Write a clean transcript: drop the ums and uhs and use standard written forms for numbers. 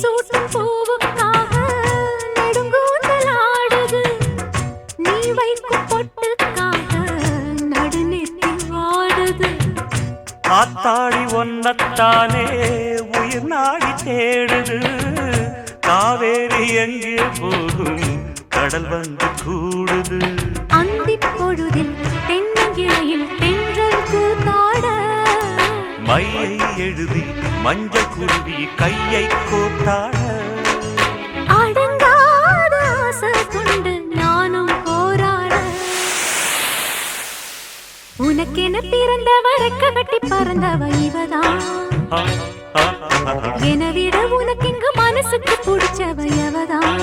சூட்டும் பூவுக்காக நெடுங்கூந்தல் ஆடுது. நீ வைக்கும் பொட்டுக்காக நடுநெத்தி வாடுது. ஆத்தாடி ஒன்னத்தானே உயிர் நாடி தேடுது. காவேரி எங்கே போகும் கடல் வந்து கூடுது. அந்திப் பொழுதில் தென்னங்கிளையில் தென்றல் கூத்தாட மையை எழுதி மஞ்சள் குருவி கையை கோத்தாட அடங்காத ஆசை கொண்டு நானும் போராட. உனக்கென பிறந்தவ ரெக்க கட்டி பறந்தவ இவதான். என விட உனக்கு இங்கு மனசுக்கு பிடிச்சவ எவதான்.